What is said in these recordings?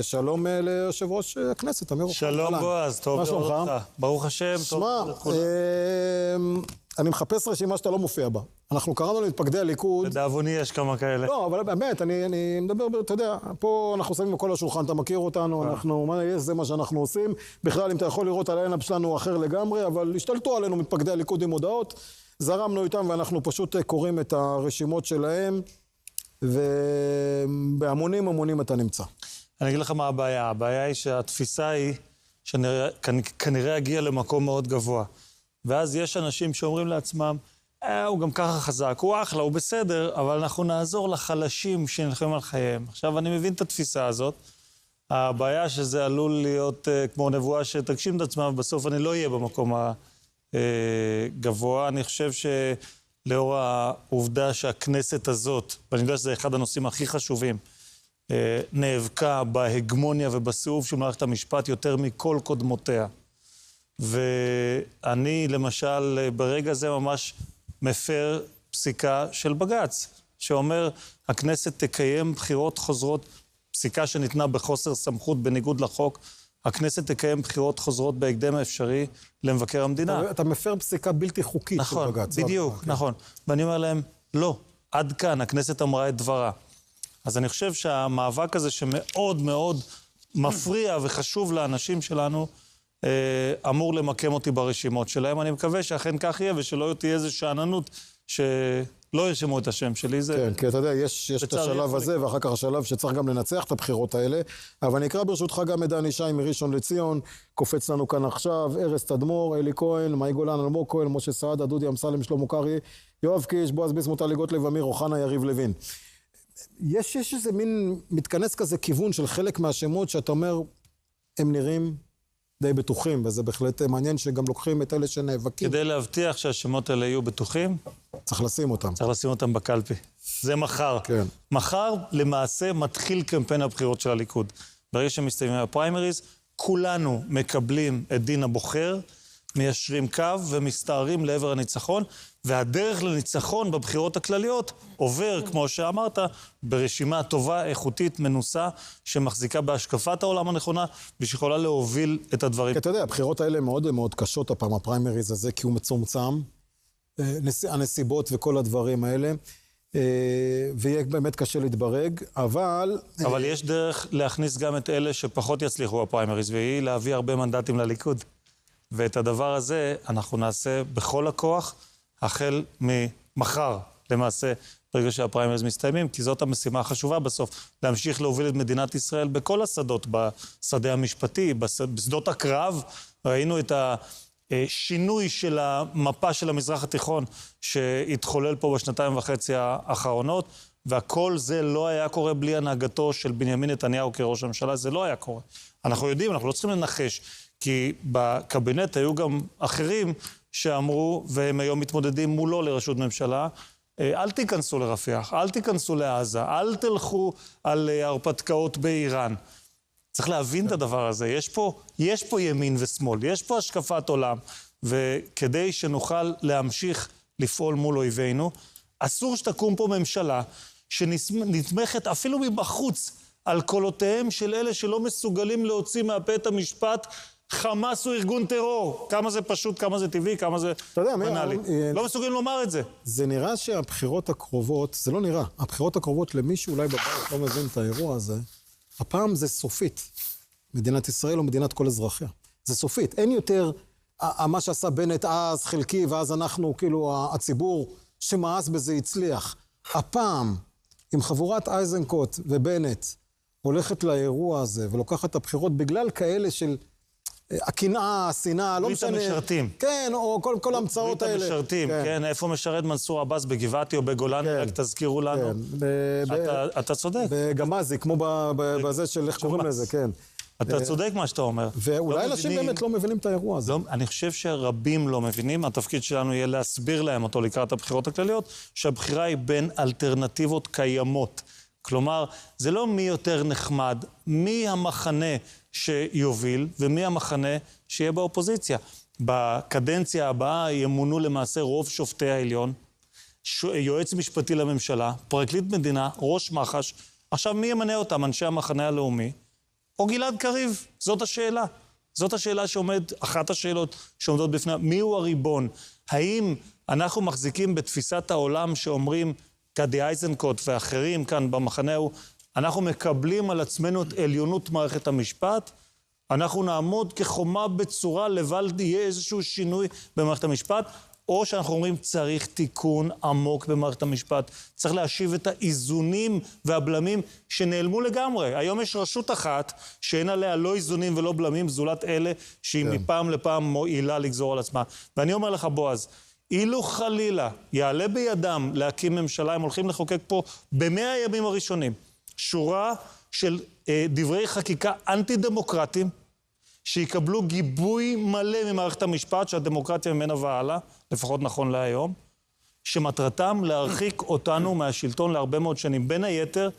שלום ליושב ראש הכנסת, אמיר אוחנה. שלום בועז, טוב לראות אותך. ברוך השם, טוב לכולם. אני מחפש רשימה שאתה לא מופיע בה. אנחנו קראנו למתפקדי הליכוד. לדאבוני יש כמה כאלה. לא, אבל באמת, אני מדבר, אתה יודע, פה אנחנו שמים בכל השולחן, אתה מכיר אותנו, זה מה שאנחנו עושים. בכלל, אם אתה יכול לראות על העינב שלנו אחר לגמרי, אבל השתלטו עלינו מתפקדי הליכוד עם הודעות, זרמנו איתם ואנחנו פשוט קוראים את הרשימות שלהם, ובהמונים אתה נמצא. אני אגיד לך מה הבעיה. הבעיה היא שהתפיסה היא שכנראה הגיע למקום מאוד גבוה. ואז יש אנשים שאומרים לעצמם, הוא גם ככה חזק, הוא אחלה, הוא בסדר, אבל אנחנו נעזור לחלשים שנלחמים על חייהם. עכשיו, אני מבין את התפיסה הזאת. הבעיה שזה עלול להיות כמו נבואה שתגשים את עצמה, ובסוף אני לא אהיה במקום הגבוה. אני חושב שלאור העובדה שהכנסת הזאת, ואני יודע שזה אחד הנושאים הכי חשובים, נאבקה בהגמוניה ובסיאוב של מערכת המשפט יותר מכל קודמותיה. ואני, למשל, ברגע זה ממש מפר פסיקה של בג"ץ, שאומר, הכנסת תקיים בחירות חוזרות, פסיקה שניתנה בחוסר סמכות בניגוד לחוק, הכנסת תקיים בחירות חוזרות בהקדם האפשרי למבקר המדינה. אתה מפר פסיקה בלתי חוקית של בג"ץ. נכון, בדיוק, נכון. ואני אומר להם, לא, עד כאן, הכנסת אמרה את דברה. אז אני חושב שהמאבק הזה שמאוד מאוד מפריע וחשוב לאנשים שלנו, אמור למקם אותי ברשימות שלהם. אני מקווה שאכן כך יהיה, ושלא תהיה איזו שעננות שלא ירשמו את השם שלי. כן, כי אתה יודע, יש את השלב הזה, ואחר כך השלב שצריך גם לנצח את הבחירות האלה. אבל אני אקרא ברשותך גם את דני שי מראשון לציון, קופץ לנו כאן עכשיו, ארז תדמור, אלי כהן, מאי גולן, אלמוג כהן, משה סעדה, דודי אמסלם, שלמה קרעי, יואב קיש, בועז ביסמוט, טלי גוטליב, אמיר אוחנה, יריב לוין. יש איזה מין מתכנס כזה כיוון של חלק מהשמות שאתה אומר, הם נראים די בטוחים, וזה בהחלט מעניין שגם לוקחים את אלה שנאבקים. כדי להבטיח שהשמות האלה יהיו בטוחים, צריך לשים אותם. צריך לשים אותם בקלפי. זה מחר. כן. מחר למעשה מתחיל קמפיין הבחירות של הליכוד. ברגע שמסתיימים הפריימריז, כולנו מקבלים את דין הבוחר, מיישרים קו ומסתערים לעבר הניצחון, והדרך לניצחון בבחירות הכלליות עובר, כמו שאמרת, ברשימה טובה, איכותית, מנוסה, שמחזיקה בהשקפת העולם הנכונה, ושיכולה להוביל את הדברים. כי אתה יודע, הבחירות האלה מאוד מאוד קשות הפעם, הפריימריז הזה, כי הוא מצומצם, הנסיבות וכל הדברים האלה, ויהיה באמת קשה להתברג, אבל... אבל יש דרך להכניס גם את אלה שפחות יצליחו בפריימריז, והיא להביא הרבה מנדטים לליכוד. ואת הדבר הזה אנחנו נעשה בכל הכוח, החל ממחר, למעשה, ברגע שהפריימריז מסתיימים, כי זאת המשימה החשובה בסוף, להמשיך להוביל את מדינת ישראל בכל השדות, בשדה המשפטי, בשדות הקרב. ראינו את השינוי של המפה של המזרח התיכון, שהתחולל פה בשנתיים וחצי האחרונות, והכל זה לא היה קורה בלי הנהגתו של בנימין נתניהו כראש הממשלה, זה לא היה קורה. אנחנו יודעים, אנחנו לא צריכים לנחש, כי בקבינט היו גם אחרים שאמרו, והם היום מתמודדים מולו לראשות ממשלה, אל תיכנסו לרפיח, אל תיכנסו לעזה, אל תלכו על הרפתקאות באיראן. צריך להבין את הדבר הזה. יש פה ימין ושמאל, יש פה השקפת עולם, וכדי שנוכל להמשיך לפעול מול אויבינו, אסור שתקום פה ממשלה שנתמכת אפילו מבחוץ על קולותיהם של אלה שלא מסוגלים להוציא מהפה את המשפט, חמאס הוא ארגון טרור. כמה זה פשוט, כמה זה טבעי, כמה זה בנאלי. לא מסוגלים לומר את זה. זה נראה שהבחירות הקרובות, זה לא נראה, הבחירות הקרובות למי שאולי בבית לא מבין את האירוע הזה, הפעם זה סופית. מדינת ישראל או מדינת כל אזרחיה. זה סופית. אין יותר מה שעשה בנט אז חלקי, ואז אנחנו, כאילו, הציבור שמאס בזה הצליח. הפעם, עם חבורת אייזנקוט ובנט, הולכת לאירוע הזה ולוקחת את הבחירות בגלל כאלה של הקנאה, השנאה, לא משנה. ברית המשרתים. כן, או כל המצאות האלה. ברית המשרתים, כן. איפה משרת מנסור עבאס, בגבעתי או בגולני, רק תזכירו לנו. אתה צודק. בגמזי, כמו בזה של איך קוראים לזה, כן. אתה צודק מה שאתה אומר. ואולי אנשים באמת לא מבינים את האירוע הזה. אני חושב שרבים לא מבינים, התפקיד שלנו יהיה להסביר להם אותו לקראת הבחירות הכלליות, שהבחירה היא בין אלטרנטיבות קיימות. כלומר, זה לא מי יותר נחמד, מי המחנה שיוביל ומי המחנה שיהיה באופוזיציה. בקדנציה הבאה ימונו למעשה רוב שופטי העליון, יועץ משפטי לממשלה, פרקליט מדינה, ראש מח"ש. עכשיו מי ימנה אותם? אנשי המחנה הלאומי. או גלעד קריב? זאת השאלה. זאת השאלה אחת השאלות שעומדות בפני, מי הוא הריבון? האם אנחנו מחזיקים בתפיסת העולם שאומרים, גדי איזנקוט ואחרים כאן במחנה הוא, אנחנו מקבלים על עצמנו את עליונות מערכת המשפט, אנחנו נעמוד כחומה בצורה, לבל יהיה איזשהו שינוי במערכת המשפט, או שאנחנו אומרים, צריך תיקון עמוק במערכת המשפט, צריך להשיב את האיזונים והבלמים שנעלמו לגמרי. היום יש רשות אחת שאין עליה לא איזונים ולא בלמים, זולת אלה שהיא מפעם לפעם מועילה לגזור על עצמה. ואני אומר לך, בועז, אילו חלילה יעלה בידם להקים ממשלה, הם הולכים לחוקק פה ב100 הימים הראשונים, שורה של דברי חקיקה אנטי-דמוקרטיים, שיקבלו גיבוי מלא ממערכת המשפט, שהדמוקרטיה ממנה והלאה, לפחות נכון להיום, שמטרתם להרחיק אותנו מהשלטון להרבה מאוד שנים. בין היתר,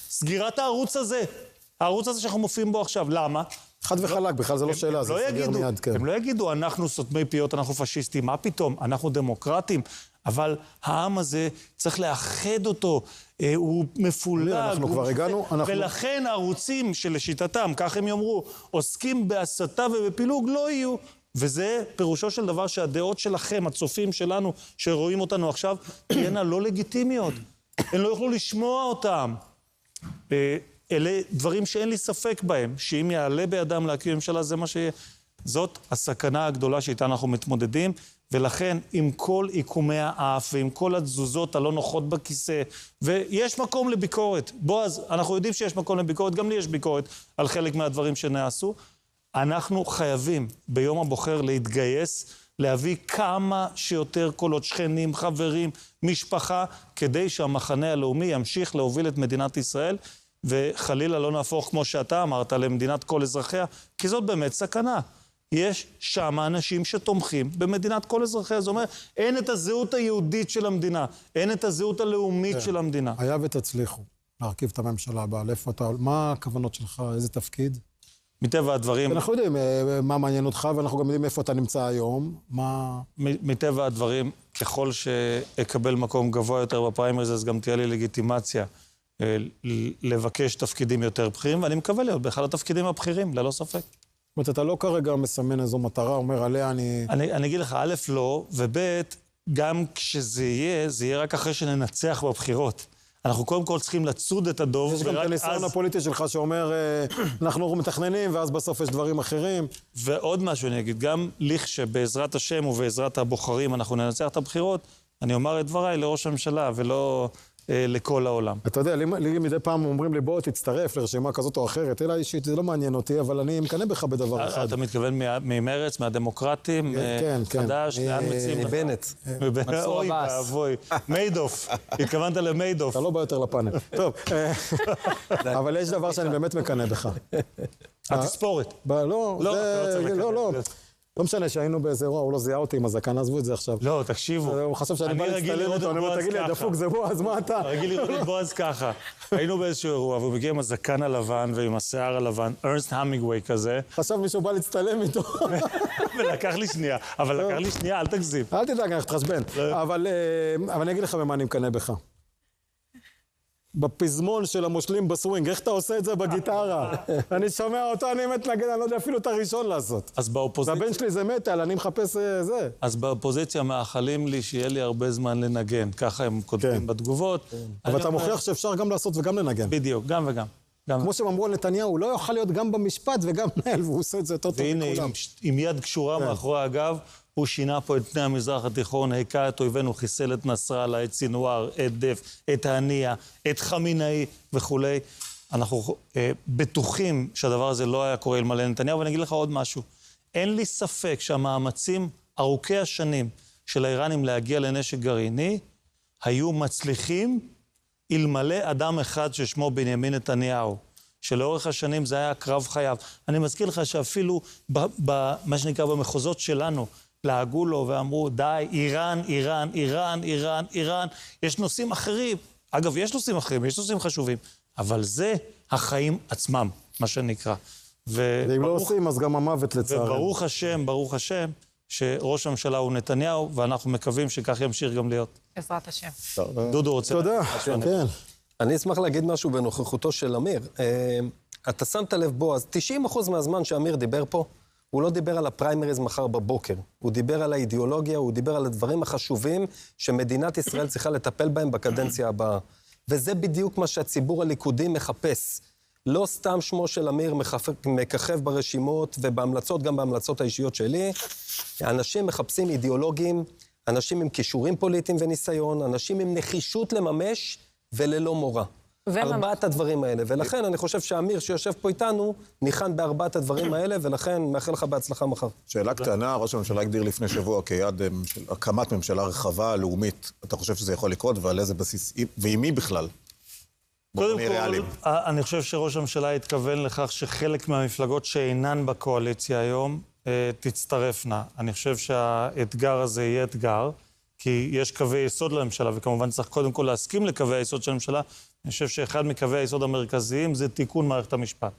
סגירת הערוץ הזה שאנחנו מופיעים בו עכשיו. למה? חד וחלק, בכלל זה לא שאלה, זה סגר מיד, כן. הם לא יגידו, אנחנו סותמי פיות, אנחנו פשיסטים, מה פתאום? אנחנו דמוקרטים, אבל העם הזה צריך לאחד אותו, הוא מפולג. אנחנו כבר הגענו, ולכן הערוצים שלשיטתם, כך הם יאמרו, עוסקים בהסתה ובפילוג, לא יהיו. וזה פירושו של דבר שהדעות שלכם, הצופים שלנו, שרואים אותנו עכשיו, תהיינה לא לגיטימיות. הם לא יוכלו לשמוע אותם. אלה דברים שאין לי ספק בהם, שאם יעלה בידם להקים ממשלה, זה מה שיהיה. זאת הסכנה הגדולה שאיתה אנחנו מתמודדים, ולכן עם כל עיקומי האף ועם כל התזוזות הלא נוחות בכיסא, ויש מקום לביקורת. בועז, אנחנו יודעים שיש מקום לביקורת, גם לי יש ביקורת על חלק מהדברים שנעשו. אנחנו חייבים ביום הבוחר להתגייס, להביא כמה שיותר קולות, שכנים, חברים, משפחה, כדי שהמחנה הלאומי ימשיך להוביל את מדינת ישראל, וחלילה לא נהפוך, כמו שאתה אמרת, למדינת כל אזרחיה, כי זאת באמת סכנה. יש שם אנשים שתומכים במדינת כל אזרחיה. זאת אומרת, אין את הזהות היהודית של המדינה, אין את הזהות הלאומית של המדינה. היה ותצליחו להרכיב את הממשלה הבאה. מה הכוונות שלך? איזה תפקיד? מטבע הדברים... אנחנו יודעים מה מעניין אותך, ואנחנו גם יודעים איפה אתה נמצא היום. מטבע הדברים, ככל שאקבל מקום גבוה יותר בפריימריז, אז גם תהיה לי לגיטימציה לבקש תפקידים יותר בכירים, ואני מקווה להיות באחד התפקידים הבכירים, ללא ספק. זאת אומרת, אתה לא כרגע מסמן איזו מטרה, אומר עליה אני אגיד לך, א', לא, וב', גם כשזה יהיה, זה יהיה רק אחרי שננצח בבחירות. אנחנו קודם כל צריכים לצוד את הדוב, יש גם את הניסיון הפוליטי שלך שאומר, אנחנו מתכננים, ואז בסוף יש דברים אחרים. ועוד משהו אני אגיד, גם לכשבעזרת השם ובעזרת הבוחרים אנחנו ננצח את הבחירות, אני אומר את דבריי לראש הממשלה ולא לכל העולם. אתה יודע, לי מדי פעם אומרים לי, בוא תצטרף לרשימה כזאת או אחרת, אלא אישית, זה לא מעניין אותי, אבל אני מקנא בך בדבר אחד. אתה מתכוון ממרץ, מהדמוקרטים, חדש, לאן מציעים? מבנט. אוי, אבוי. מיידוף. התכוונת למיידוף. אתה לא בא יותר לפאנל. טוב, אבל יש דבר שאני באמת מקנא בך. התספורת. לא משנה שהיינו באיזה אירוע, הוא לא זיהה אותי עם הזקן, עזבו את זה עכשיו. לא, תקשיבו. הוא חשב שאני בא להצטלם איתו, אני אומר, תגיד לי, הדפוק זה בועז, מה אתה? רגיל לראות את בועז ככה. היינו באיזשהו אירוע, והוא מגיע עם הזקן הלבן ועם השיער הלבן, ארנסט המינגווי כזה. חשב מישהו בא להצטלם איתו. ולקח לי שנייה, אבל לקח לי שנייה, אל תגזים. אל תדאג, אני תחשבן. אבל אני אגיד לך במה אני מקנא בך. בפזמון של המושלים בסווינג, איך אתה עושה את זה בגיטרה? אני שומע אותו, אני מתנגד, אני לא יודע אפילו את הראשון לעשות. אז באופוזיציה... והבן שלי זה מטל, אני מחפש זה. אז באופוזיציה מאחלים לי שיהיה לי הרבה זמן לנגן, ככה הם כותבים בתגובות. אבל אתה מוכיח שאפשר גם לעשות וגם לנגן. בדיוק, גם וגם. כמו שהם אמרו על נתניהו, הוא לא יוכל להיות גם במשפט וגם מנהל, והוא עושה את זה יותר טוב מכולם. והנה, עם יד קשורה מאחורי הגב, הוא שינה פה את פני המזרח התיכון, היכה את אויבינו, חיסל את נסראללה, את סינואר, את דף, את הנייה, את חמינאי וכולי. אנחנו בטוחים שהדבר הזה לא היה קורה אלמלא נתניהו, ואני אגיד לך עוד משהו. אין לי ספק שהמאמצים ארוכי השנים של האיראנים להגיע לנשק גרעיני, היו מצליחים אלמלא אדם אחד ששמו בנימין נתניהו, שלאורך השנים זה היה קרב חייו. אני מזכיר לך שאפילו מה שנקרא במחוזות שלנו, לעגו לו ואמרו, די, איראן, איראן, איראן, איראן, איראן. יש נושאים אחרים. אגב, יש נושאים אחרים, יש נושאים חשובים. אבל זה החיים עצמם, מה שנקרא. ואם לא עושים, אז גם המוות לצערנו. וברוך השם, שראש הממשלה הוא נתניהו, ואנחנו מקווים שכך ימשיך גם להיות. בעזרת השם. דודו רוצה... תודה, כן. אני אשמח להגיד משהו בנוכחותו של אמיר. אתה שמת לב בו, אז 90% מהזמן שאמיר דיבר פה, הוא לא דיבר על הפריימריז מחר בבוקר. הוא דיבר על האידיאולוגיה, הוא דיבר על הדברים החשובים שמדינת ישראל צריכה לטפל בהם בקדנציה הבאה. וזה בדיוק מה שהציבור הליכודי מחפש. לא סתם שמו של אמיר מככב ברשימות ובהמלצות, גם בהמלצות האישיות שלי. אנשים מחפשים אידיאולוגים, אנשים עם כישורים פוליטיים וניסיון, אנשים עם נחישות לממש וללא מורא. ארבעת הדברים האלה, ולכן אני חושב שאמיר שיושב פה איתנו, ניחן בארבעת הדברים האלה, ולכן מאחל לך בהצלחה מחר. שאלה קטנה, ראש הממשלה הגדיר לפני שבוע כיעד הקמת ממשלה רחבה, לאומית. אתה חושב שזה יכול לקרות, ועל איזה בסיס, ועם מי בכלל? קודם כל, אני חושב שראש הממשלה התכוון לכך שחלק מהמפלגות שאינן בקואליציה היום תצטרפנה. אני חושב שהאתגר הזה יהיה אתגר, כי יש קווי יסוד לממשלה, וכמובן צריך קודם כל להסכים לקווי היסוד של הממשלה. אני חושב שאחד מקווי היסוד המרכזיים זה תיקון מערכת המשפט.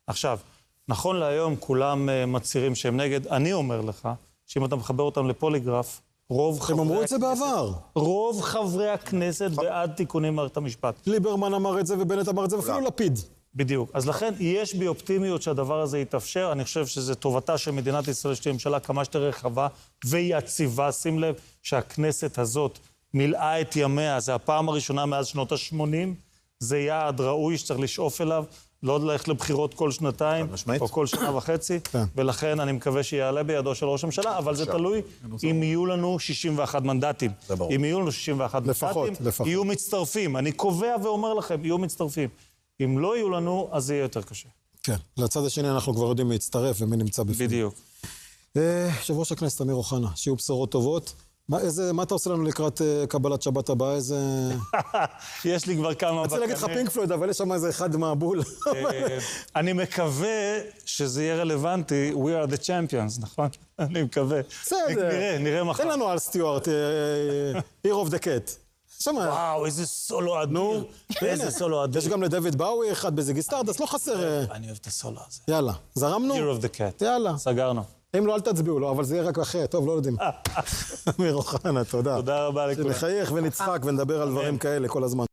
עכשיו, נכון להיום כולם מצהירים שהם נגד. אני אומר לך, שאם אתה מחבר אותם לפוליגרף, הם אמרו את זה בעבר. רוב חברי הכנסת בעד תיקונים מערכת המשפט. ליברמן אמר את זה ובנט אמר את זה, ואפילו לפיד. בדיוק. אז לכן יש בי אופטימיות שהדבר הזה יתאפשר. אני חושב שזה טובתה של מדינת ישראל, שתהיה ממשלה כמה שיותר רחבה ויציבה. שים לב שהכנסת הזאת מילאה את ימיה. זה הפעם הראשונה מאז שנות ה-80. זה יעד ראוי שצריך לשאוף אליו. לא ללכת לבחירות כל שנתיים, או כל שנה וחצי, ולכן אני מקווה שיעלה בידו של ראש הממשלה, אבל זה תלוי אם יהיו לנו 61 מנדטים. אם יהיו לנו 61 מנדטים, יהיו מצטרפים. אני קובע ואומר לכם, יהיו מצטרפים. אם לא יהיו לנו, אז זה יהיה יותר קשה. כן, לצד השני אנחנו כבר יודעים להצטרף ומי נמצא בפנים. בדיוק. יושב ראש הכנסת אמיר אוחנה, שיהיו בשורות טובות. מה אתה עושה לנו לקראת קבלת שבת הבאה? איזה... יש לי כבר כמה... רציתי להגיד לך פינק פלויד, אבל יש שם איזה אחד מהבול. אני מקווה שזה יהיה רלוונטי, We are the champions, נכון? אני מקווה. בסדר. נראה מחר. תן לנו על סטיוארט, Hero of the Cat. וואו, איזה סולו אדיר. איזה סולו אדיר. יש גם לדויד באוי אחד בזיגי סטארדסט, לא חסר... אני אוהב את הסולו הזה. יאללה, זרמנו? Hero of the Cat. יאללה. סגרנו. אם לא, אל תצביעו לו, אבל זה יהיה רק אחרי, טוב, לא יודעים. אמיר אוחנה, תודה. תודה רבה לכולם. שנחייך ונצחק ונדבר על דברים כאלה כל הזמן.